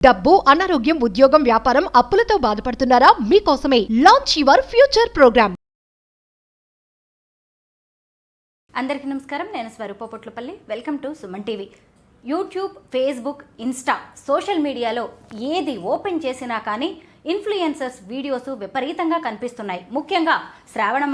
డబ్బు, అనారోగ్యం, ఉద్యోగం, వ్యాపారం, అప్పులతో బాధపడుతున్నారా? మీకోసమే లాంచ్ యువర్ ఫ్యూచర్ ప్రోగ్రామ్. అందరికీ నమస్కారం. నేను Swaroopa Potlapalli. Welcome to Suman TV. YouTube, Facebook, Insta social మీడియాలో ఏది ఓపెన్ చేసినా కానీ ఇన్ఫ్లుయెన్సర్స్ వీడియోస్ విపరీతంగా కనిపిస్తున్నాయి. ముఖ్యంగా శ్రావణ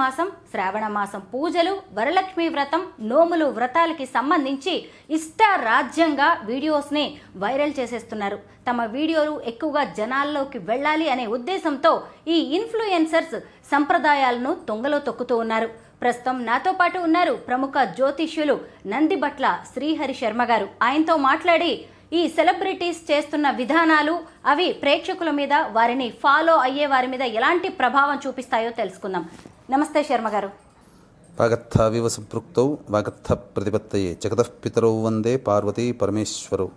మాసం పూజలు, వరలక్ష్మి వ్రతం, నోములు, వ్రతాలకి సంబంధించి ఇష్టారాజ్యంగా వీడియోస్ని వైరల్ చేసేస్తున్నారు. తమ వీడియోలు ఎక్కువగా జనాల్లోకి వెళ్ళాలి అనే ఉద్దేశంతో ఈ ఇన్ఫ్లుయెన్సర్స్ సంప్రదాయాలను తొంగలో తొక్కుతూ ఉన్నారు. ప్రస్తుతం నాతో పాటు ఉన్నారు ప్రముఖ జ్యోతిష్యులు నందిబట్ల శ్రీహరి శర్మ గారు. ఆయనతో మాట్లాడి ఈ సెలబ్రిటీస్ చేస్తున్న విధానాలు అవి ప్రేక్షకుల మీద, వారిని ఫాలో అయ్యే వారి మీద ఎలాంటి ప్రభావం చూపిస్తాయో తెలుసుకుందాం. నమస్తే శర్మ గారు. వాగర్థావివ సంపృక్తౌ వాగర్థ ప్రతిపత్తయే జగతః పితరౌ వందే పార్వతీ పరమేశ్వరౌ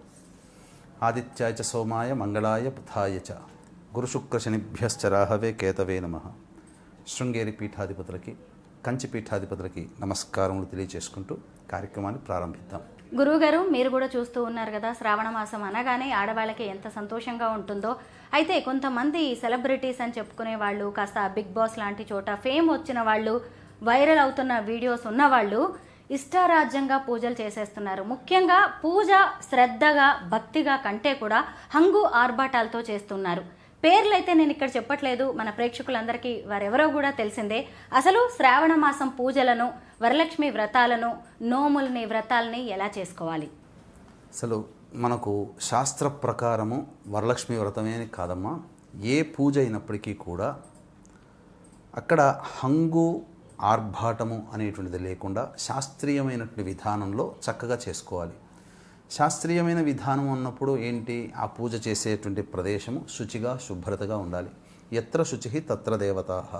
ఆదిత్యాయ చ సోమాయ మంగళాయ బుధాయ చ గురుశుక్రశనిభ్యశ్చ రాహవే కేతవే నమః. శృంగేరి పీఠాధిపతులకి, కంచి పీఠాధిపతులకి నమస్కారములు తెలియజేసుకుంటూ కార్యక్రమాన్ని ప్రారంభిద్దాం. గురువుగారు, మీరు కూడా చూస్తూ ఉన్నారు కదా, శ్రావణ మాసం అనగానే ఆడవాళ్ళకి ఎంత సంతోషంగా ఉంటుందో. అయితే కొంతమంది సెలబ్రిటీస్ అని చెప్పుకునే వాళ్ళు, కాస్త బిగ్ బాస్ లాంటి చోట ఫేమ్ వచ్చిన వాళ్ళు, వైరల్ అవుతున్న వీడియోస్ ఉన్నవాళ్ళు ఇష్టారాజ్యంగా పూజలు చేసేస్తున్నారు. ముఖ్యంగా పూజ శ్రద్ధగా, భక్తిగా కంటే కూడా హంగు ఆర్భాటాలతో చేస్తున్నారు. పేర్లైతే నేను ఇక్కడ చెప్పట్లేదు, మన ప్రేక్షకులందరికీ వారెవరో కూడా తెలిసిందే. అసలు శ్రావణ మాసం పూజలను, వరలక్ష్మి వ్రతాలను, నోముల్ని, వ్రతాలని ఎలా చేసుకోవాలి? అసలు మనకు శాస్త్ర ప్రకారము వరలక్ష్మి వ్రతమే కాదమ్మా, ఏ పూజ అయినప్పటికీ కూడా అక్కడ హంగు ఆర్భాటము అనేటువంటిది లేకుండా శాస్త్రీయమైనటువంటి విధానంలో చక్కగా చేసుకోవాలి. శాస్త్రీయమైన విధానం అన్నప్పుడు ఏంటి? ఆ పూజ చేసేటువంటి ప్రదేశము శుచిగా, శుభ్రతగా ఉండాలి. ఎత్ర శుచి తత్ర దేవతాః.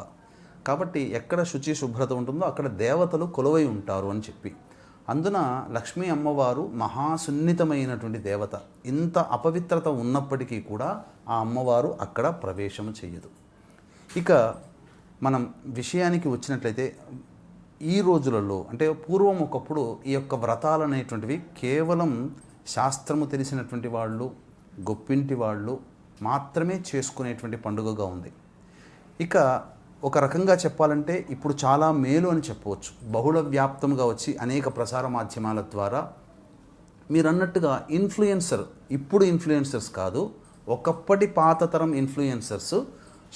కాబట్టి ఎక్కడ శుచి శుభ్రత ఉంటుందో అక్కడ దేవతలు కొలువై ఉంటారు అని చెప్పి, అందున లక్ష్మీ అమ్మవారు మహాసున్నితమైనటువంటి దేవత. ఇంత అపవిత్రత ఉన్నప్పటికీ కూడా ఆ అమ్మవారు అక్కడ ప్రవేశము చెయ్యదు. ఇక మనం విషయానికి వచ్చినట్లయితే ఈ రోజులలో, అంటే పూర్వం ఒకప్పుడు ఈ యొక్క వ్రతాలు అనేటువంటివి కేవలం శాస్త్రము తెలిసినటువంటి వాళ్ళు, గొప్పింటి వాళ్ళు మాత్రమే చేసుకునేటువంటి పండుగగా ఉంది. ఇక ఒక రకంగా చెప్పాలంటే ఇప్పుడు చాలా మేలు అని చెప్పవచ్చు. బహుళ వ్యాప్తంగా వచ్చి అనేక ప్రసార మాధ్యమాల ద్వారా మీరన్నట్టుగా ఇన్ఫ్లుయెన్సర్, ఇప్పుడు ఇన్ఫ్లుయెన్సర్స్ కాదు, ఒకప్పటి పాతతరం ఇన్ఫ్లుయెన్సర్స్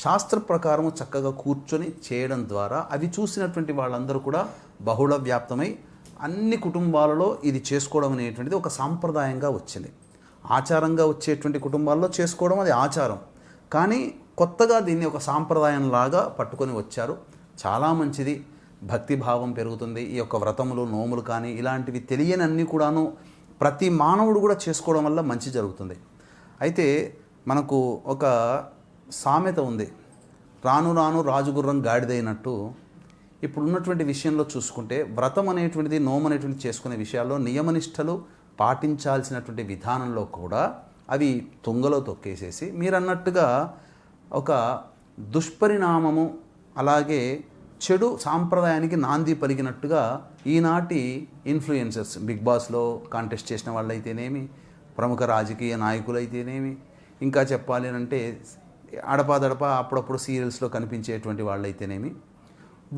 శాస్త్ర ప్రకారము చక్కగా కూర్చొని చేయడం ద్వారా అవి చూసినటువంటి వాళ్ళందరూ కూడా బహుళ వ్యాప్తమై అన్ని కుటుంబాలలో ఇది చేసుకోవడం అనేటువంటిది ఒక సాంప్రదాయంగా వచ్చింది. ఆచారంగా వచ్చేటువంటి కుటుంబాల్లో చేసుకోవడం అది ఆచారం, కానీ కొత్తగా దీన్ని ఒక సాంప్రదాయంలాగా పట్టుకొని వచ్చారు. చాలా మంచిది, భక్తిభావం పెరుగుతుంది. ఈ యొక్క వ్రతములు, నోములు కానీ ఇలాంటివి తెలియని అన్నీ కూడాను ప్రతి మానవుడు కూడా చేసుకోవడం వల్ల మంచి జరుగుతుంది. అయితే మనకు ఒక సామెత ఉంది, రాను రాను రాజుగుర్రం గాడిదైనట్టు. ఇప్పుడు ఉన్నటువంటి విషయంలో చూసుకుంటే వ్రతం అనేటువంటిది, నోము అనేటువంటిది చేసుకునే విషయాల్లో నియమనిష్టలు పాటించాల్సినటువంటి విధానంలో కూడా అవి తుంగలో తొక్కేసేసి మీరన్నట్టుగా ఒక దుష్పరిణామము, అలాగే చెడు సాంప్రదాయానికి నాంది పలికినట్టుగా ఈనాటి ఇన్ఫ్లుయెన్సర్స్, బిగ్ బాస్లో కాంటెస్ట్ చేసిన వాళ్ళైతేనేమి, ప్రముఖ రాజకీయ నాయకులైతేనేమి, ఇంకా చెప్పాలి అంటే అడపాదడప అప్పుడప్పుడు సీరియల్స్లో కనిపించేటువంటి వాళ్ళైతేనేమి,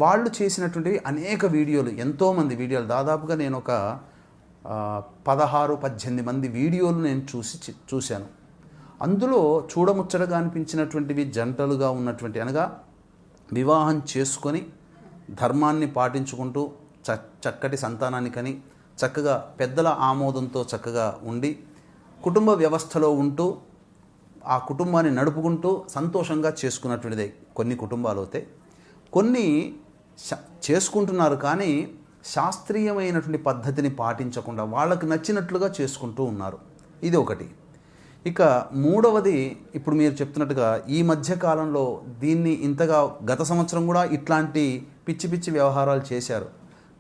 వాళ్ళు చేసినటువంటివి అనేక వీడియోలు, ఎంతోమంది వీడియోలు, దాదాపుగా నేను ఒక 16-18 మంది వీడియోలు నేను చూశాను. అందులో చూడముచ్చటగా అనిపించినటువంటివి జంటలుగా ఉన్నటువంటి, అనగా వివాహం చేసుకొని ధర్మాన్ని పాటించుకుంటూ చక్కటి సంతానాన్ని కని చక్కగా పెద్దల ఆమోదంతో చక్కగా ఉండి కుటుంబ వ్యవస్థలో ఉంటూ ఆ కుటుంబాన్ని నడుపుకుంటూ సంతోషంగా చేసుకున్నటువంటిదే కొన్ని కుటుంబాలు అయితే. కొన్ని చేసుకుంటున్నారు కానీ శాస్త్రీయమైనటువంటి పద్ధతిని పాటించకుండా వాళ్ళకు నచ్చినట్లుగా చేసుకుంటూ ఉన్నారు. ఇది ఒకటి. ఇక మూడవది, ఇప్పుడు మీరు చెప్తున్నట్టుగా ఈ మధ్యకాలంలో దీన్ని ఇంతగా, గత సంవత్సరం కూడా ఇట్లాంటి పిచ్చి పిచ్చి వ్యవహారాలు చేశారు,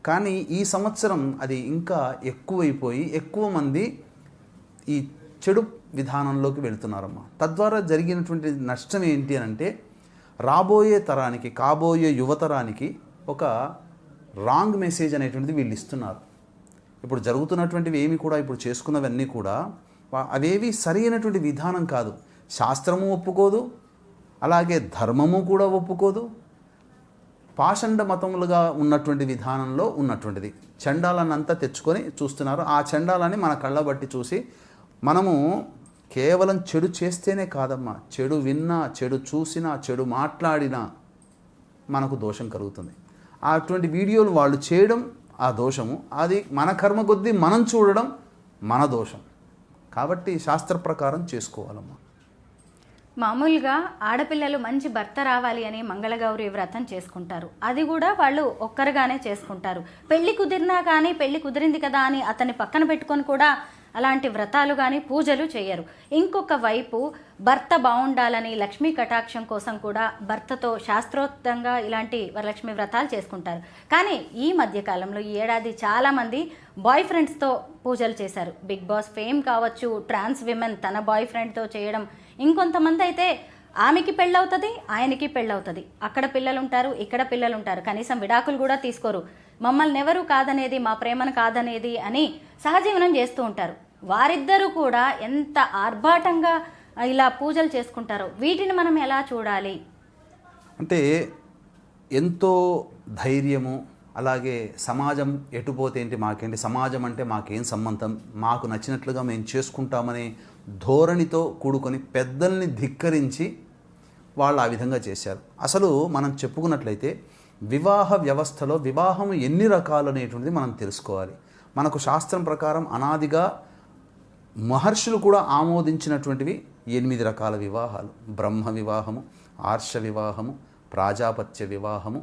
కానీ ఈ సంవత్సరం అది ఇంకా ఎక్కువైపోయి ఎక్కువ మంది ఈ చెడు విధానంలోకి వెళుతున్నారమ్మా. తద్వారా జరిగినటువంటి నష్టం ఏంటి అని అంటే, రాబోయే తరానికి, కాబోయే యువతరానికి ఒక రాంగ్ మెసేజ్ అనేటువంటిది వీళ్ళు ఇస్తున్నారు. ఇప్పుడు జరుగుతున్నటువంటివి ఏమి కూడా, ఇప్పుడు చేసుకున్నవన్నీ కూడా అవేవి సరైనటువంటి విధానం కాదు. శాస్త్రము ఒప్పుకోదు, అలాగే ధర్మము కూడా ఒప్పుకోదు. పాషండ మతములుగా ఉన్నటువంటి విధానంలో ఉన్నటువంటిది. చండాలన్నంతా తెచ్చుకొని చూస్తున్నారు. ఆ చండాలని మన కళ్ళ బట్టి చూసి మనము కేవలం చెడు చేస్తేనే కాదమ్మా, చెడు విన్నా, చెడు చూసినా, చెడు మాట్లాడినా మనకు దోషం కలుగుతుంది. అటువంటి వీడియోలు వాళ్ళు చేయడం ఆ దోషము, అది మన కర్మ కొద్దీ మనం చూడడం మన దోషం. కాబట్టి శాస్త్ర ప్రకారం చేసుకోవాలమ్మా. మామూలుగా ఆడపిల్లలు మంచి భర్త రావాలి అని మంగళగౌరి వ్రతం చేసుకుంటారు. అది కూడా వాళ్ళు ఒక్కరుగానే చేసుకుంటారు. పెళ్లి కుదిరినా కానీ పెళ్లి కుదిరింది కదా అని అతన్ని పక్కన పెట్టుకొని కూడా అలాంటి వ్రతాలు కానీ పూజలు చేయరు. ఇంకొక వైపు భర్త బాగుండాలని లక్ష్మీ కటాక్షం కోసం కూడా భర్తతో శాస్త్రోక్తంగా ఇలాంటి వరలక్ష్మి వ్రతాలు చేసుకుంటారు. కానీ ఈ మధ్యకాలంలో ఈ ఏడాది చాలామంది బాయ్ ఫ్రెండ్స్తో పూజలు చేశారు. బిగ్ బాస్ ఫేమ్ కావచ్చు, ట్రాన్స్ విమెన్ తన బాయ్ ఫ్రెండ్తో చేయడం, ఇంకొంతమంది అయితే ఆమెకి పెళ్ళవుతుంది, ఆయనకి పెళ్ళవుతుంది. అక్కడ పిల్లలు ఉంటారు, ఇక్కడ పిల్లలు ఉంటారు, కనీసం విడాకులు కూడా తీసుకోరు. మమ్మల్ని ఎవరు కాదనేది, మా ప్రేమను కాదనేది అని సహజీవనం చేస్తూ ఉంటారు. వారిద్దరూ కూడా ఎంత ఆర్భాటంగా ఇలా పూజలు చేసుకుంటారో వీటిని మనం ఎలా చూడాలి? అంటే ఎంతో ధైర్యము, అలాగే సమాజం ఎటుపోతే ఏంటి మాకేంటి, సమాజం అంటే మాకేం సంబంధం, మాకు నచ్చినట్లుగా మేము చేసుకుంటామనే ధోరణితో కూడుకొని పెద్దల్ని ధిక్కరించి వాళ్ళు ఆ విధంగా చేశారు. అసలు మనం చెప్పుకున్నట్లయితే వివాహ వ్యవస్థలో వివాహం ఎన్ని రకాలు అనేటువంటిది మనం తెలుసుకోవాలి. మనకు శాస్త్రం ప్రకారం అనాదిగా మహర్షులు కూడా ఆమోదించినటువంటివి 8 రకాల వివాహాలు. బ్రహ్మ వివాహము, ఆర్ష వివాహము, ప్రాజాపత్య వివాహము,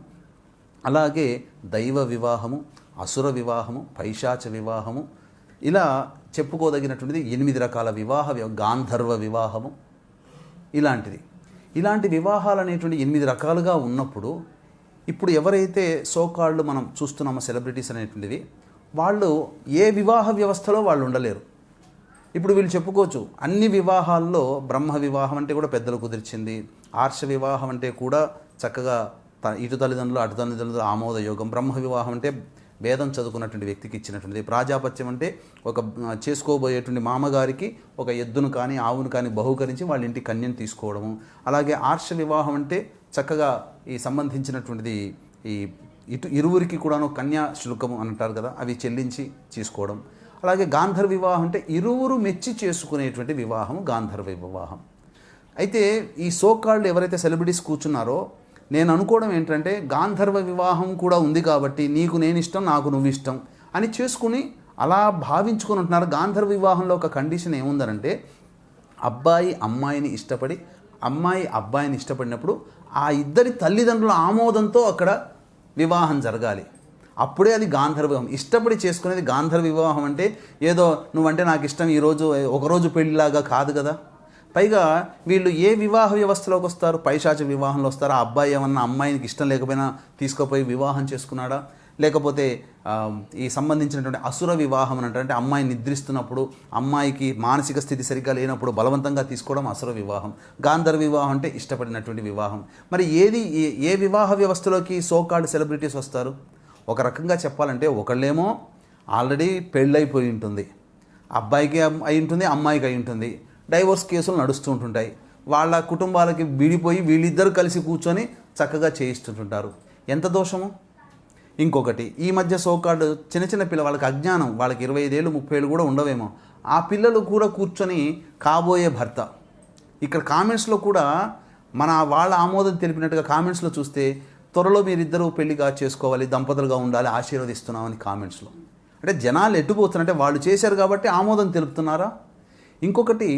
అలాగే దైవ వివాహము, అసుర వివాహము, పైశాచ వివాహము, ఇలా చెప్పుకోదగినటువంటిది 8 రకాల గాంధర్వ వివాహము ఇలాంటి వివాహాలు అనేటువంటి 8 రకాలుగా ఉన్నప్పుడు ఇప్పుడు ఎవరైతే సోకాళ్ళు మనం చూస్తున్నామో సెలబ్రిటీస్ అనేటువంటివి, వాళ్ళు ఏ వివాహ వ్యవస్థలో వాళ్ళు ఉండలేరు. ఇప్పుడు వీళ్ళు చెప్పుకోవచ్చు అన్ని వివాహాల్లో బ్రహ్మ వివాహం అంటే కూడా పెద్దలు కుదిర్చింది, ఆర్ష వివాహం అంటే కూడా చక్కగా ఇటు తల్లిదండ్రులు అటు తల్లిదండ్రులు ఆమోదయోగం, బ్రహ్మ వివాహం అంటే వేదం చదువుకున్నటువంటి వ్యక్తికి ఇచ్చినటువంటిది, ప్రాజాపత్యం అంటే ఒక చేసుకోబోయేటువంటి మామగారికి ఒక ఎద్దును కానీ ఆవును కానీ బహుకరించి వాళ్ళ ఇంటి కన్యను తీసుకోవడము, అలాగే ఆర్ష వివాహం అంటే చక్కగా ఈ సంబంధించినటువంటిది ఈ ఇరువురికి కూడాను కన్యా శుల్కము అని అంటారు కదా, అవి చెల్లించి తీసుకోవడం. అలాగే గాంధర్వ వివాహం అంటే ఇరువురు మెచ్చి చేసుకునేటువంటి వివాహం గాంధర్వ వివాహం. అయితే ఈ సోకాళ్ళు ఎవరైతే సెలబ్రిటీస్ కూర్చున్నారో నేను అనుకోవడం ఏంటంటే గాంధర్వ వివాహం కూడా ఉంది కాబట్టి నీకు నేను ఇష్టం, నాకు నువ్వు ఇష్టం అని చేసుకుని అలా భావించుకొని ఉంటున్నారు. గాంధర్వ వివాహంలో ఒక కండిషన్ ఏముందనంటే అబ్బాయి అమ్మాయిని ఇష్టపడి, అమ్మాయి అబ్బాయిని ఇష్టపడినప్పుడు ఆ ఇద్దరి తల్లిదండ్రుల ఆమోదంతో అక్కడ వివాహం జరగాలి. అప్పుడే అది గాంధర్వ వివాహం. ఇష్టపడి చేసుకునేది గాంధర్వ వివాహం అంటే ఏదో నువ్వంటే నాకు ఇష్టం ఈరోజు ఒకరోజు పెళ్ళిలాగా కాదు కదా. పైగా వీళ్ళు ఏ వివాహ వ్యవస్థలోకి వస్తారు? పైశాచ వివాహంలో వస్తారు. ఆ అబ్బాయి ఏమన్నా అమ్మాయికి ఇష్టం లేకపోయినా తీసుకుపోయి వివాహం చేసుకున్నాడా? లేకపోతే ఈ సంబంధించినటువంటి అసుర వివాహం అని అంటే అమ్మాయి నిద్రిస్తున్నప్పుడు అమ్మాయికి మానసిక స్థితి సరిగ్గా లేనప్పుడు బలవంతంగా తీసుకోవడం అసుర వివాహం. గాంధర్వ వివాహం అంటే ఇష్టపడినటువంటి వివాహం. మరి ఏ వివాహ వ్యవస్థలోకి సోకాల్డ్ సెలబ్రిటీస్ వస్తారు? ఒక రకంగా చెప్పాలంటే ఒకళ్ళేమో ఆల్రెడీ పెళ్ళైపోయి ఉంటుంది, అబ్బాయికి అయి ఉంటుంది, అమ్మాయికి అయి ఉంటుంది, డైవోర్స్ కేసులు నడుస్తూ ఉంటుంటాయి, వాళ్ళ కుటుంబాలకి విడిపోయి వీళ్ళిద్దరూ కలిసి కూర్చొని చక్కగా చేయిస్తుంటుంటారు. ఎంత దోషము! ఇంకొకటి ఈ మధ్య సోకాల్డ్ చిన్న పిల్ల వాళ్ళకి అజ్ఞానం, వాళ్ళకి 25 ఏళ్ళు 30 ఏళ్ళు కూడా ఉండవేమో, ఆ పిల్లలు కూడా కూర్చొని కాబోయే భర్త. ఇక్కడ కామెంట్స్లో కూడా వాళ్ళ ఆమోదం తెలిపినట్టుగా కామెంట్స్లో చూస్తే త్వరలో మీరిద్దరూ పెళ్లిగా చేసుకోవాలి, దంపతులుగా ఉండాలి, ఆశీర్వదిస్తున్నామని కామెంట్స్లో. అంటే జనాలు ఎట్టుపోతున్నారంటే వాళ్ళు చేశారు కాబట్టి ఆమోదం తెలుపుతున్నారా? ఇంకొకటి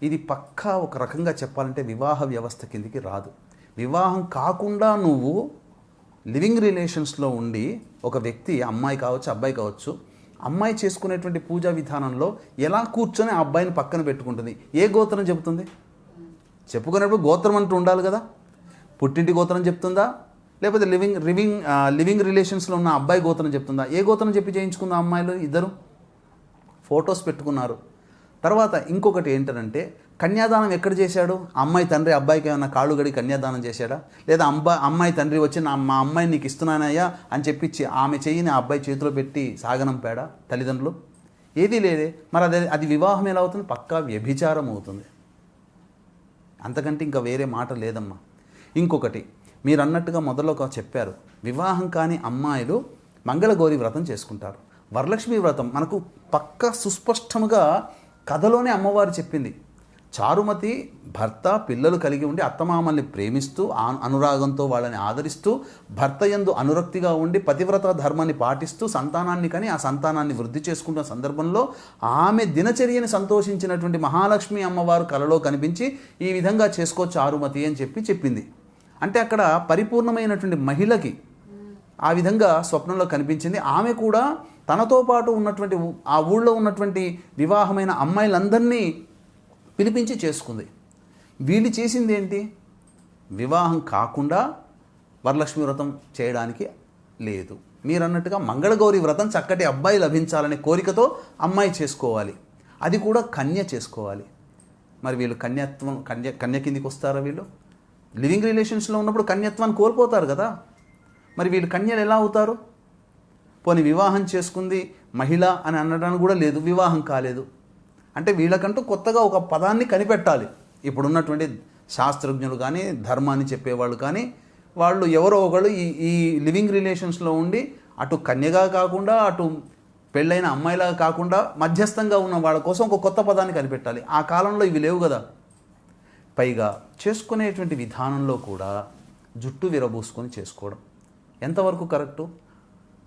ఇది పక్కా ఒక రకంగా చెప్పాలంటే వివాహ వ్యవస్థ కిందికి రాదు. వివాహం కాకుండా నువ్వు లివింగ్ రిలేషన్స్లో ఉండి ఒక వ్యక్తి, అమ్మాయి కావచ్చు అబ్బాయి కావచ్చు, అమ్మాయి చేసుకునేటువంటి పూజా విధానంలో ఎలా కూర్చొని ఆ అబ్బాయిని పక్కన పెట్టుకుంటుంది? ఏ గోత్రం చెబుతుంది? చెప్పుకునేప్పుడు గోత్రం అంటూ ఉండాలి కదా. పుట్టింటి గోత్రం చెప్తుందా? లేకపోతే లివింగ్ రిలేషన్స్లో ఉన్న అబ్బాయి గోత్రం చెప్తుందా? ఏ గోత్రం చెప్పి చేయించుకుందా? అమ్మాయిలు ఇద్దరు ఫొటోస్ పెట్టుకున్నారు. తర్వాత ఇంకొకటి ఏంటంటే కన్యాదానం ఎక్కడ చేశాడు? అమ్మాయి తండ్రి అబ్బాయికి ఏమైనా కాళ్ళు గడి కన్యాదానం చేశాడా? లేదా అమ్మాయి తండ్రి వచ్చి మా అమ్మాయిని నీకు ఇస్తున్నానయ్యా అని చెప్పి ఆమె చెయ్యిని ఆ అబ్బాయి చేతిలో పెట్టి సాగనంపాడా తల్లిదండ్రులు? ఏదీ లేదే. మరి అది వివాహం ఎలా అవుతుంది? పక్కా వ్యభిచారం అవుతుంది. అంతకంటే ఇంకా వేరే మాట లేదమ్మా. ఇంకొకటి మీరు అన్నట్టుగా మొదట్లో చెప్పారు, వివాహం కాని అమ్మాయిలు మంగళగౌరి వ్రతం చేసుకుంటారు. వరలక్ష్మి వ్రతం మనకు పక్కా సుస్పష్టముగా కథలోనే అమ్మవారు చెప్పింది. చారుమతి భర్త పిల్లలు కలిగి ఉండి అత్తమామల్ని ప్రేమిస్తూ అనురాగంతో వాళ్ళని ఆదరిస్తూ భర్త యందు అనురక్తిగా ఉండి పతివ్రత ధర్మాన్ని పాటిస్తూ సంతానాన్ని కని ఆ సంతానాన్ని వృద్ధి చేసుకుంటున్న సందర్భంలో ఆమె దినచర్యని సంతోషించినటువంటి మహాలక్ష్మి అమ్మవారు కలలో కనిపించి ఈ విధంగా చేసుకో చారుమతి అని చెప్పింది. అంటే అక్కడ పరిపూర్ణమైనటువంటి మహిళకి ఆ విధంగా స్వప్నంలో కనిపించింది. ఆమె కూడా తనతో పాటు ఉన్నటువంటి ఆ ఊళ్ళో ఉన్నటువంటి వివాహమైన అమ్మాయిలందరినీ పిలిపించి చేసుకుంది. వీళ్ళు చేసింది ఏంటి? వివాహం కాకుండా వరలక్ష్మి వ్రతం చేయడానికి లేదు. మీరు అన్నట్టుగా మంగళగౌరి వ్రతం చక్కటి అబ్బాయి లభించాలనే కోరికతో అమ్మాయి చేసుకోవాలి, అది కూడా కన్య చేసుకోవాలి. మరి వీళ్ళు కన్య కిందికి వస్తారా? వీళ్ళు లివింగ్ రిలేషన్స్లో ఉన్నప్పుడు కన్యత్వాన్ని కోల్పోతారు కదా. మరి వీళ్ళు కన్యలు ఎలా అవుతారు? పోనీ వివాహం చేసుకుంది మహిళ అని అనడానికి కూడా లేదు, వివాహం కాలేదు అంటే వీళ్ళకంటూ కొత్తగా ఒక పదాన్ని కనిపెట్టాలి. ఇప్పుడున్నటువంటి శాస్త్రజ్ఞులు కానీ ధర్మాన్ని చెప్పేవాళ్ళు కానీ వాళ్ళు ఎవరో ఒకళ్ళు ఈ లివింగ్ రిలేషన్స్లో ఉండి అటు కన్యగా కాకుండా అటు పెళ్ళైన అమ్మాయిలాగా కాకుండా మధ్యస్థంగా ఉన్న వాళ్ళ కోసం ఒక కొత్త పదాన్ని కనిపెట్టాలి. ఆ కాలంలో ఇవి లేవు కదా. పైగా చేసుకునేటువంటి విధానంలో కూడా జుట్టు విరబూసుకొని చేసుకోవడం ఎంతవరకు కరెక్టు?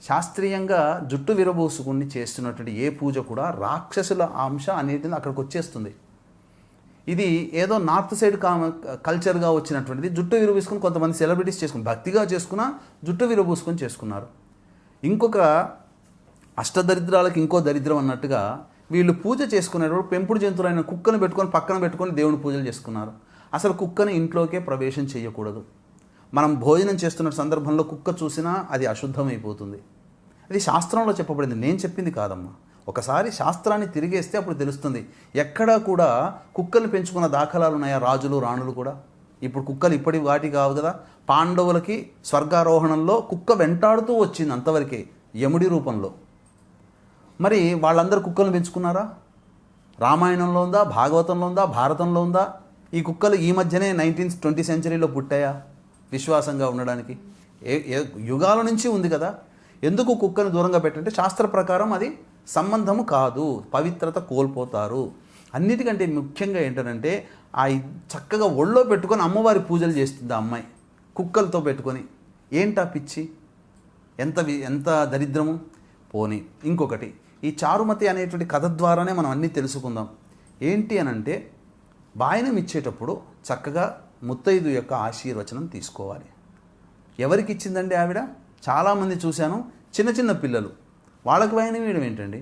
శాస్త్రీయంగా జుట్టు విరబూసుకుని చేస్తున్నటువంటి ఏ పూజ కూడా రాక్షసుల అంశ అనేది అక్కడికి వచ్చేస్తుంది. ఇది ఏదో నార్త్ సైడ్ కల్చర్గా వచ్చినటువంటిది. జుట్టు విరబూసుకుని కొంతమంది సెలబ్రిటీస్ చేసుకుని భక్తిగా చేసుకున్నా జుట్టు విరబూసుకొని చేసుకున్నారు. ఇంకొక అష్టదరిద్రాలకు ఇంకో దరిద్రం అన్నట్టుగా వీళ్ళు పూజ చేసుకునేటప్పుడు పెంపుడు జంతువులైన కుక్కను పెట్టుకొని పక్కన పెట్టుకొని దేవుని పూజలు చేసుకున్నారు. అసలు కుక్కని ఇంట్లోకే ప్రవేశం చేయకూడదు. మనం భోజనం చేస్తున్న సందర్భంలో కుక్క చూసినా అది అశుద్ధమైపోతుంది. అది శాస్త్రంలో చెప్పబడింది, నేను చెప్పింది కాదమ్మా. ఒకసారి శాస్త్రాన్ని తిరిగేస్తే అప్పుడు తెలుస్తుంది. ఎక్కడా కూడా కుక్కలు పెంచుకున్న దాఖలాలు ఉన్నాయా? రాజులు రాణులు కూడా. ఇప్పుడు కుక్కలు ఇప్పటి వాటి కావు కదా. పాండవులకి స్వర్గారోహణంలో కుక్క వెంటాడుతూ వచ్చింది అంతవరకే, యముడి రూపంలో. మరి వాళ్ళందరూ కుక్కలను పెంచుకున్నారా? రామాయణంలో ఉందా? భాగవతంలో ఉందా? భారతంలో ఉందా? ఈ కుక్కలు ఈ మధ్యనే 20th సెంచరీలో పుట్టాయా విశ్వాసంగా ఉండడానికి? యుగాల నుంచి ఉంది కదా. ఎందుకు కుక్కను దూరంగా పెట్టంటే శాస్త్ర ప్రకారం అది సంబంధము కాదు, పవిత్రత కోల్పోతారు. అన్నిటికంటే ముఖ్యంగా ఏంటంటే ఆ చక్కగా ఒళ్ళో పెట్టుకొని అమ్మవారి పూజలు చేస్తుంది ఆ అమ్మాయి కుక్కలతో పెట్టుకొని. ఏంటా పిచ్చి, ఎంత దరిద్రము. పోనీ ఇంకొకటి, ఈ చారుమతి అనేటువంటి కథ ద్వారానే మనం అన్నీ తెలుసుకుందాం. ఏంటి అనంటే వాయనం ఇచ్చేటప్పుడు చక్కగా ముత్తైదు యొక్క ఆశీర్వచనం తీసుకోవాలి. ఎవరికి ఇచ్చిందండి ఆవిడ? చాలామంది చూశాను, చిన్న చిన్న పిల్లలు. వాళ్ళకి వాయనం ఇవ్వడం ఏంటండి?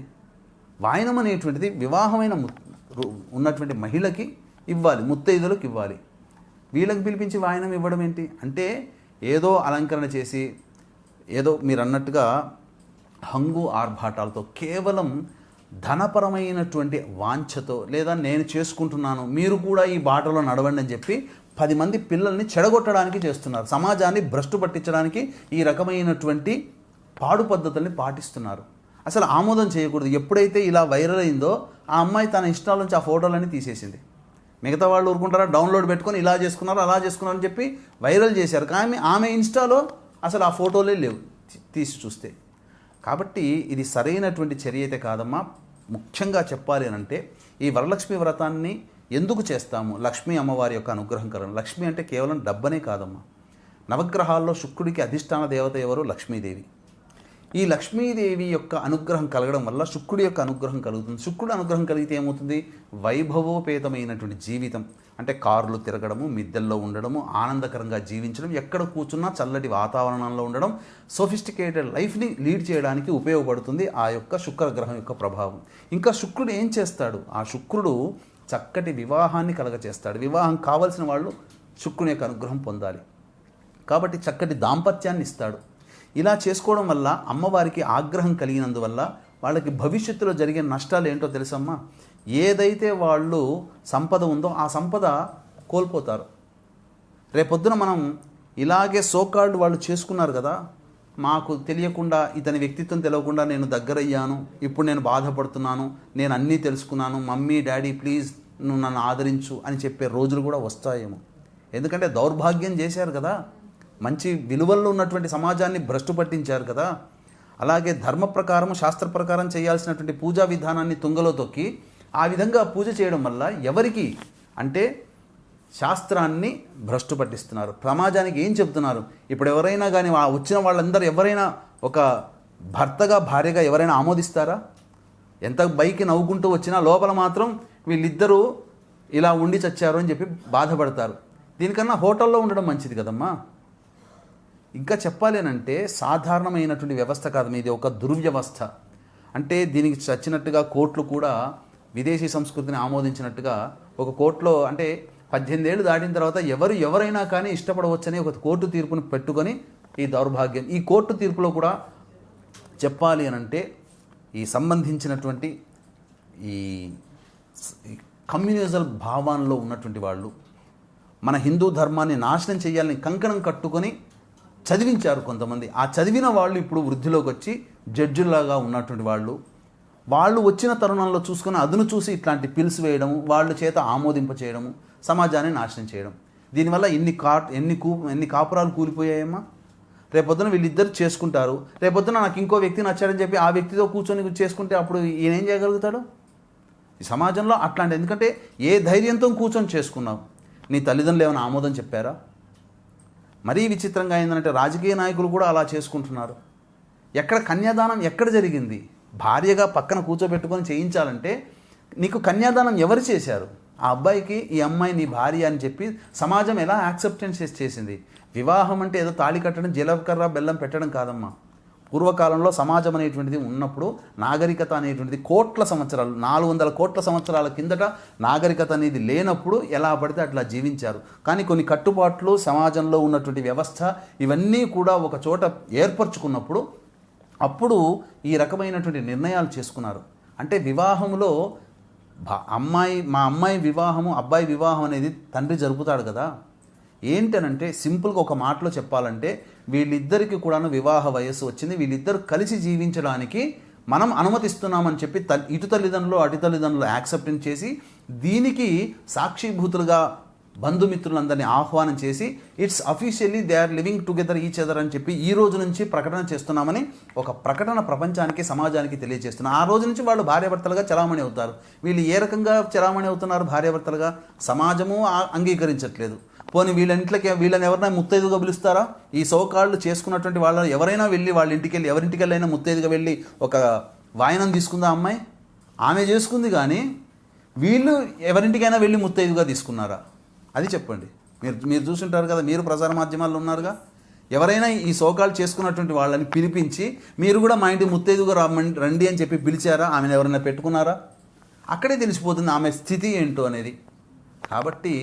వాయనం అనేటువంటిది వివాహమైన ఉన్నటువంటి మహిళకి ఇవ్వాలి, ముత్తైదులకు ఇవ్వాలి. వీళ్ళకి పిలిపించి వాయనం ఇవ్వడం ఏంటి అంటే ఏదో అలంకరణ చేసి ఏదో మీరు అన్నట్టుగా హంగు ఆర్భాటాలతో కేవలం ధనపరమైనటువంటి వాంఛతో లేదా నేను చేసుకుంటున్నాను మీరు కూడా ఈ బాటలో నడవండి అని చెప్పి 10 మంది పిల్లల్ని చెడగొట్టడానికి చేస్తున్నారు. సమాజాన్ని భ్రష్టు పట్టించడానికి ఈ రకమైనటువంటి పాడు పద్ధతుల్ని పాటిస్తున్నారు. అసలు ఆమోదం చేయకూడదు. ఎప్పుడైతే ఇలా వైరల్ అయిందో ఆ అమ్మాయి తన ఇష్టాల నుంచి ఆ ఫోటోలన్నీ తీసేసింది. మిగతా వాళ్ళు ఊరుకుంటారా? డౌన్లోడ్ పెట్టుకొని ఇలా చేసుకున్నారు అలా చేసుకున్నారు అని చెప్పి వైరల్ చేశారు. కానీ ఆమె ఇన్స్టాలో అసలు ఆ ఫోటోలే లేవు తీసి చూస్తే. కాబట్టి ఇది సరైనటువంటి చర్య అయితే కాదమ్మా. ముఖ్యంగా చెప్పాలి అంటే ఈ వరలక్ష్మి వ్రతాన్ని ఎందుకు చేస్తాము? లక్ష్మీ అమ్మవారి యొక్క అనుగ్రహం కలగడం. లక్ష్మి అంటే కేవలం డబ్బనే కాదమ్మా. నవగ్రహాల్లో శుక్రుడికి అధిష్టాన దేవత ఎవరు? లక్ష్మీదేవి. ఈ లక్ష్మీదేవి యొక్క అనుగ్రహం కలగడం వల్ల శుక్రుడి యొక్క అనుగ్రహం కలుగుతుంది. శుక్రుడి అనుగ్రహం కలిగితే ఏమవుతుంది? వైభవోపేతమైనటువంటి జీవితం అంటే కార్లు తిరగడము, మిద్దెల్లో ఉండడము, ఆనందకరంగా జీవించడం, ఎక్కడ కూర్చున్నా చల్లటి వాతావరణంలో ఉండడం, సోఫిస్టికేటెడ్ లైఫ్ని లీడ్ చేయడానికి ఉపయోగపడుతుంది ఆ యొక్క శుక్రగ్రహం యొక్క ప్రభావం. ఇంకా శుక్రుడు ఏం చేస్తాడు? ఆ శుక్రుడు చక్కటి వివాహాన్ని కలగచేస్తాడు. వివాహం కావలసిన వాళ్ళు శుక్రుని యొక్క అనుగ్రహం పొందాలి కాబట్టి చక్కటి దాంపత్యాన్ని ఇస్తాడు. ఇలా చేసుకోవడం వల్ల అమ్మవారికి ఆగ్రహం కలిగినందువల్ల వాళ్ళకి భవిష్యత్తులో జరిగే నష్టాలు ఏంటో తెలుసమ్మా? ఏదైతే వాళ్ళు సంపద ఉందో ఆ సంపద కోల్పోతారు. రేపొద్దున మనం ఇలాగే సోకాల్డ్ వాళ్ళు చేసుకున్నారు కదా, మాకు తెలియకుండా ఇతని వ్యక్తిత్వం తెలియకుండా నేను దగ్గరయ్యాను, ఇప్పుడు నేను బాధపడుతున్నాను, నేను అన్నీ తెలుసుకున్నాను, మమ్మీ డాడీ ప్లీజ్ నువ్వు నన్ను ఆదరించు అని చెప్పే రోజులు కూడా వస్తాయేమో. ఎందుకంటే దౌర్భాగ్యం చేశారు కదా, మంచి విలువల్లో ఉన్నటువంటి సమాజాన్ని భ్రష్టు పట్టించారు కదా. అలాగే ధర్మ ప్రకారం శాస్త్ర ప్రకారం చేయాల్సినటువంటి పూజా విధానాన్ని తుంగలో తొక్కి ఆ విధంగా పూజ చేయడం వల్ల ఎవరికి అంటే శాస్త్రాన్ని భ్రష్టు పట్టిస్తున్నారు. సమాజానికి ఏం చెప్తున్నారు? ఇప్పుడు ఎవరైనా కానీ వచ్చిన వాళ్ళందరూ ఎవరైనా ఒక భర్తగా భార్యగా ఎవరైనా ఆమోదిస్తారా? ఎంత బైకి నవ్వుకుంటూ వచ్చినా లోపల మాత్రం వీళ్ళిద్దరూ ఇలా ఉండి చచ్చారు అని చెప్పి బాధపడతారు. దీనికన్నా హోటల్లో ఉండడం మంచిది కదమ్మా. ఇంకా చెప్పాలేనంటే సాధారణమైనటువంటి వ్యవస్థ కాదు, ఇది ఒక దుర్వ్యవస్థ. అంటే దీనికి చచ్చినట్టుగా కోర్టులు కూడా విదేశీ సంస్కృతిని ఆమోదించినట్టుగా ఒక కోర్టులో అంటే 18 ఏళ్ళు దాటిన తర్వాత ఎవరైనా కానీ ఇష్టపడవచ్చని ఒక కోర్టు తీర్పును పెట్టుకొని ఈ దౌర్భాగ్యం. ఈ కోర్టు తీర్పులో కూడా చెప్పాలి అని అంటే ఈ సంబంధించినటువంటి ఈ కమ్యూనిజం భావాల్లో ఉన్నటువంటి వాళ్ళు మన హిందూ ధర్మాన్ని నాశనం చేయాలని కంకణం కట్టుకొని చదివించారు కొంతమంది. ఆ చదివిన వాళ్ళు ఇప్పుడు వృద్ధిలోకి వచ్చి జడ్జిలాగా ఉన్నటువంటి వాళ్ళు వచ్చిన తరుణంలో చూసుకొని అదును చూసి ఇట్లాంటి పిల్స్ వేయడం, వాళ్ళ చేత ఆమోదింప చేయడము, సమాజాన్ని నాశనం చేయడం. దీనివల్ల ఎన్ని కాపురాలు కూలిపోయాయమ్మా. రేపొద్దున వీళ్ళిద్దరు చేసుకుంటారు, రేపొద్దున నాకు ఇంకో వ్యక్తి నచ్చాడని చెప్పి ఆ వ్యక్తితో కూర్చొని చేసుకుంటే అప్పుడు ఈయన ఏం చేయగలుగుతాడు? ఈ సమాజంలో అట్లాంటి, ఎందుకంటే ఏ ధైర్యంతో కూర్చొని చేసుకున్నావు? నీ తల్లిదండ్రులు ఏమైనా ఆమోదం చెప్పారా? మరీ విచిత్రంగా ఏంటంటే రాజకీయ నాయకులు కూడా అలా చేసుకుంటున్నారు. ఎక్కడ కన్యాదానం ఎక్కడ జరిగింది? భార్యగా పక్కన కూర్చోబెట్టుకొని చేయించాలంటే నీకు కన్యాదానం ఎవరు చేశారు? ఆ అబ్బాయికి ఈ అమ్మాయి నీ భార్య అని చెప్పి సమాజం ఎలా యాక్సెప్టెన్స్ చేసింది? వివాహం అంటే ఏదో తాళి కట్టడం, జీలకర్ర బెల్లం పెట్టడం కాదమ్మా. పూర్వకాలంలో సమాజం అనేటువంటిది ఉన్నప్పుడు నాగరికత అనేటువంటిది కోట్ల సంవత్సరాలు 400 కోట్ల సంవత్సరాల కిందట నాగరికత అనేది లేనప్పుడు ఎలా పడితే అట్లా జీవించారు. కానీ కొన్ని కట్టుబాట్లు సమాజంలో ఉన్నటువంటి వ్యవస్థ ఇవన్నీ కూడా ఒక చోట ఏర్పరచుకున్నప్పుడు అప్పుడు ఈ రకమైనటువంటి నిర్ణయాలు చేసుకున్నారు. అంటే వివాహంలో మా అమ్మాయి వివాహము అబ్బాయి వివాహం అనేది తండ్రి జరుపుతాడు కదా. ఏంటనంటే సింపుల్గా ఒక మాటలో చెప్పాలంటే వీళ్ళిద్దరికీ కూడాను వివాహ వయస్సు వచ్చింది, వీళ్ళిద్దరు కలిసి జీవించడానికి మనం అనుమతిస్తున్నామని చెప్పి ఇటు తల్లిదండ్రులు అటు తల్లిదండ్రులు యాక్సెప్టెన్స్ చేసి దీనికి సాక్షిభూతులుగా బంధుమిత్రులందరినీ ఆహ్వానం చేసి it's officially they are living together each other అని చెప్పి ఈ రోజు నుంచి ప్రకటన చేస్తున్నామని ఒక ప్రకటన ప్రపంచానికి సమాజానికి తెలియజేస్తున్నారు. ఆ రోజు నుంచి వాళ్ళు భార్యాభర్తలుగా చలామణి అవుతారు. వీళ్ళు ఏ రకంగా చలామణి అవుతున్నారు భార్యాభర్తలుగా? సమాజము అంగీకరించట్లేదు. పోనీ వీళ్ళని ఎవరైనా ముత్తైదుగా పిలుస్తారా? ఈ సోకాళ్ళు చేసుకున్నటువంటి వాళ్ళని ఎవరైనా వెళ్ళి వాళ్ళ ఇంటికి ఎవరింటికెళ్ళైనా ముత్తైదుగా వెళ్ళి ఒక వాయనం తీసుకుందా అమ్మాయి? ఆమె చేసుకుంది, కానీ వీళ్ళు ఎవరింటికైనా వెళ్ళి ముత్తైదుగా తీసుకున్నారా? అది చెప్పండి. మీరు చూసుంటారు కదా, మీరు ప్రసార మాధ్యమాల్లో ఉన్నారుగా. ఎవరైనా ఈ సోకాలు చేసుకున్నటువంటి వాళ్ళని పిలిపించి మీరు కూడా మా ఇంటి ముత్తైదుగా రండి అని చెప్పి పిలిచారా? ఆమెను ఎవరైనా పెట్టుకున్నారా? అక్కడే తెలిసిపోతుంది ఆమె స్థితి ఏంటో అనేది. కాబట్టి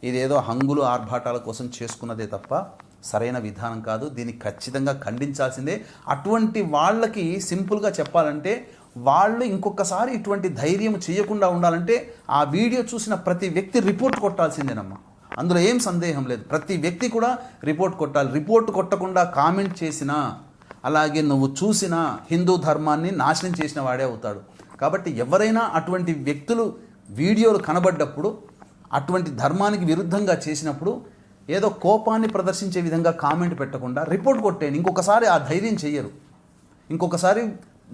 ఇదేదో హంగులు ఆర్భాటాల కోసం చేసుకున్నదే తప్ప సరైన విధానం కాదు. దీన్ని ఖచ్చితంగా ఖండించాల్సిందే. అటువంటి వాళ్ళకి సింపుల్గా చెప్పాలంటే వాళ్ళు ఇంకొకసారి ఇటువంటి ధైర్యం చేయకుండా ఉండాలంటే ఆ వీడియో చూసిన ప్రతి వ్యక్తి రిపోర్ట్ కొట్టాల్సిందేనమ్మా. అందులో ఏం సందేహం లేదు. ప్రతి వ్యక్తి కూడా రిపోర్ట్ కొట్టాలి. రిపోర్ట్ కొట్టకుండా కామెంట్ చేసినా, అలాగే నువ్వు చూసినా హిందూ ధర్మాన్ని నాశనం చేసిన వాడే అవుతాడు. కాబట్టి ఎవరైనా అటువంటి వ్యక్తులు వీడియోలు కనబడ్డప్పుడు అటువంటి ధర్మానికి విరుద్ధంగా చేసినప్పుడు ఏదో కోపాన్ని ప్రదర్శించే విధంగా కామెంట్ పెట్టకుండా రిపోర్ట్ కొట్టేయండి. ఇంకొకసారి ఆ ధైర్యం చెయ్యరు. ఇంకొకసారి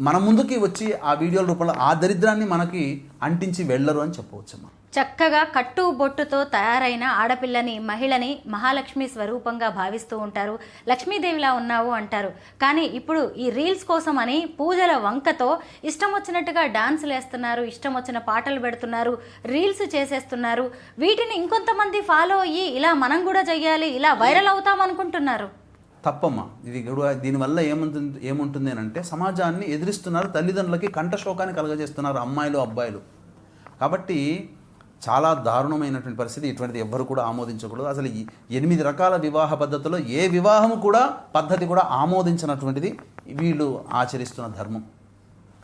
మన ముందుకి వచ్చి ఆ వీడియోల రూపంలో ఆ దరిద్రాన్ని మనకి అంటించి వెళ్ళరు అని చెప్పవచ్చమ్మా. చక్కగా కట్టు బొట్టుతో తయారైన ఆడపిల్లని, మహిళని మహాలక్ష్మి స్వరూపంగా భావిస్తూ ఉంటారు. లక్ష్మీదేవిలా ఉన్నావు అంటారు. కానీ ఇప్పుడు ఈ రీల్స్ కోసం అని పూజల వంకతో ఇష్టం వచ్చినట్టుగా డాన్సులు వేస్తున్నారు, ఇష్టం వచ్చిన పాటలు పెడుతున్నారు, రీల్స్ చేసేస్తున్నారు. వీటిని ఇంకొంతమంది ఫాలో అయ్యి ఇలా మనం కూడా చెయ్యాలి, ఇలా వైరల్ అవుతాం అనుకుంటున్నారు. తప్పమ్మా. ఇది కూడా దీనివల్ల ఏముంటుంది అని అంటే సమాజాన్ని ఎదిరిస్తున్నారు, తల్లిదండ్రులకి కంఠశోకాన్ని కలగజేస్తున్నారు అమ్మాయిలు అబ్బాయిలు. కాబట్టి చాలా దారుణమైనటువంటి పరిస్థితి. ఇటువంటిది ఎవ్వరు కూడా ఆమోదించకూడదు. అసలు 8 రకాల వివాహ పద్ధతుల్లో ఏ వివాహము కూడా పద్ధతి కూడా ఆమోదించినటువంటిది వీళ్ళు ఆచరిస్తున్న ధర్మం.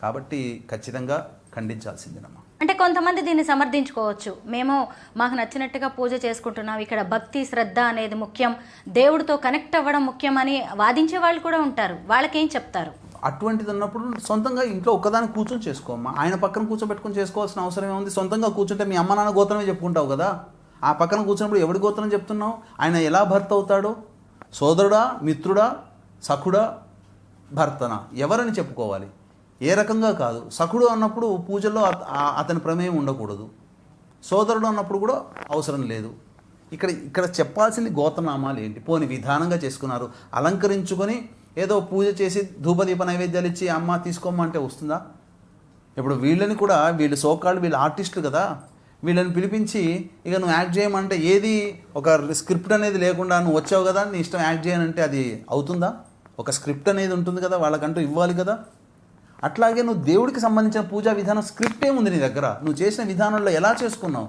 కాబట్టి ఖచ్చితంగా ఖండించాల్సిందేనమ్మా. అంటే కొంతమంది దీన్ని సమర్థించుకోవచ్చు, మేము మాకు నచ్చినట్టుగా పూజ చేసుకుంటున్నాం, ఇక్కడ భక్తి శ్రద్ధ అనేది ముఖ్యం, దేవుడితో కనెక్ట్ అవ్వడం ముఖ్యం అని వాదించే వాళ్ళు కూడా ఉంటారు. వాళ్ళకేం చెప్తారు? అటువంటిది ఉన్నప్పుడు సొంతంగా ఇంట్లో ఒక్కదాన్ని కూర్చొని చేసుకోమ్మా. ఆయన పక్కన కూర్చోబెట్టుకొని చేసుకోవాల్సిన అవసరం ఏముంది? సొంతంగా కూర్చుంటే మీ అమ్మ నాన్న గోత్రమే చెప్పుకుంటావు కదా. ఆ పక్కన కూర్చున్నప్పుడు ఎవడి గోత్రం చెప్తున్నావు? ఆయన ఎలా భర్త అవుతాడు? సోదరుడా, మిత్రుడా, సఖుడా, భర్తనా, ఎవరని చెప్పుకోవాలి? ఏ రకంగా కాదు. సఖుడు అన్నప్పుడు పూజల్లో అతని ప్రమేయం ఉండకూడదు. సోదరుడు అన్నప్పుడు కూడా అవసరం లేదు. ఇక్కడ చెప్పాల్సింది గోత్రనామాలు ఏంటి? పోని విధానంగా చేసుకున్నారు, అలంకరించుకొని ఏదో పూజ చేసి ధూపదీప నైవేద్యాలు ఇచ్చి అమ్మ తీసుకోమంటే వస్తుందా? ఇప్పుడు వీళ్ళని కూడా వీళ్ళు వీళ్ళు ఆర్టిస్టులు కదా, వీళ్ళని పిలిపించి ఇక నువ్వు యాక్ట్ చేయమంటే ఏది ఒక స్క్రిప్ట్ అనేది లేకుండా నువ్వు వచ్చావు కదా నీ ఇష్టం యాక్ట్ చేయనంటే అది అవుతుందా? ఒక స్క్రిప్ట్ అనేది ఉంటుంది కదా, వాళ్ళకంటూ ఇవ్వాలి కదా. అట్లాగే నువ్వు దేవుడికి సంబంధించిన పూజా విధానం స్క్రిప్ట్ ఏముంది నీ దగ్గర? నువ్వు చేసిన విధానంలో ఎలా చేసుకున్నావు?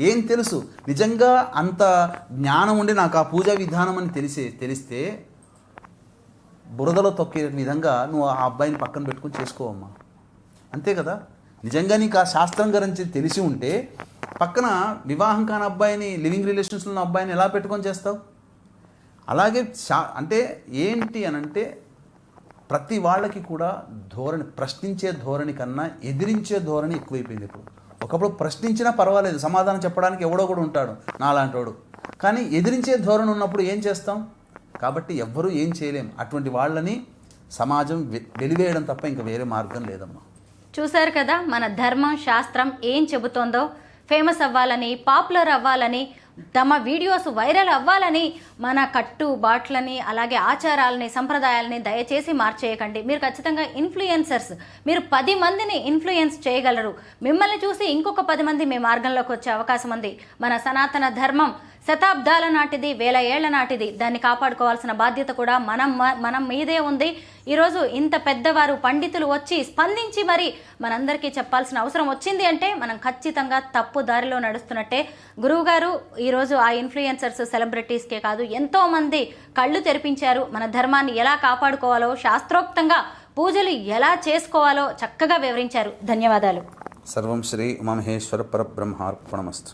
ఏం తెలుసు? నిజంగా అంత జ్ఞానం ఉండి నాకు ఆ పూజా విధానం అని తెలిస్తే బురదలో తొక్కే విధంగా నువ్వు ఆ అబ్బాయిని పక్కన పెట్టుకుని చేసుకోవమ్మా. అంతే కదా. నిజంగా నీకు ఆ శాస్త్రం గురించి తెలిసి ఉంటే పక్కన వివాహం కాని అబ్బాయిని, లివింగ్ రిలేషన్స్లో ఉన్న అబ్బాయిని ఎలా పెట్టుకొని చేస్తావు? అలాగే అంటే ఏంటి అనంటే ప్రతి వాళ్ళకి కూడా ధోరణి, ప్రశ్నించే ధోరణి కన్నా ఎదిరించే ధోరణి ఎక్కువైపోయింది ఇప్పుడు. ఒకప్పుడు ప్రశ్నించినా పర్వాలేదు, సమాధానం చెప్పడానికి ఎవడో కూడా ఉంటాడు నాలాంటోడు. కానీ ఎదిరించే ధోరణి ఉన్నప్పుడు ఏం చేస్తాం? కాబట్టి ఎవ్వరూ ఏం చేయలేం. అటువంటి వాళ్ళని సమాజం వెలివేయడం తప్ప ఇంకా వేరే మార్గం లేదమ్మా. చూశారు కదా మన ధర్మం శాస్త్రం ఏం చెబుతోందో. ఫేమస్ అవ్వాలని, పాపులర్ అవ్వాలని, తమ వీడియోస్ వైరల్ అవ్వాలని మన కట్టు బాట్లని, అలాగే ఆచారాలని, సంప్రదాయాలని దయచేసి మార్చేయకండి. మీరు ఖచ్చితంగా ఇన్ఫ్లుయెన్సర్స్, మీరు 10 మందిని ఇన్ఫ్లుయెన్స్ చేయగలరు. మిమ్మల్ని చూసి ఇంకొక 10 మంది మీ మార్గంలోకి వచ్చే అవకాశం ఉంది. మన సనాతన ధర్మం శతాబ్దాల నాటిది, 1000 ఏళ్ల నాటిది. దాన్ని కాపాడుకోవాల్సిన బాధ్యత కూడా మనం మీదే ఉంది. ఈరోజు ఇంత పెద్దవారు పండితులు వచ్చి స్పందించి మరి మనందరికీ చెప్పాల్సిన అవసరం వచ్చింది అంటే మనం ఖచ్చితంగా తప్పు దారిలో నడుస్తున్నట్టే. గురువుగారు ఈరోజు ఆ ఇన్ఫ్లుయెన్సర్స్, సెలబ్రిటీస్కే కాదు ఎంతోమంది కళ్ళు తెరిపించారు. మన ధర్మాన్ని ఎలా కాపాడుకోవాలో, శాస్త్రోక్తంగా పూజలు ఎలా చేసుకోవాలో చక్కగా వివరించారు. ధన్యవాదాలు. సర్వం శ్రీ ఉమామహేశ్వర పరబ్రహ్మార్పణమస్తు.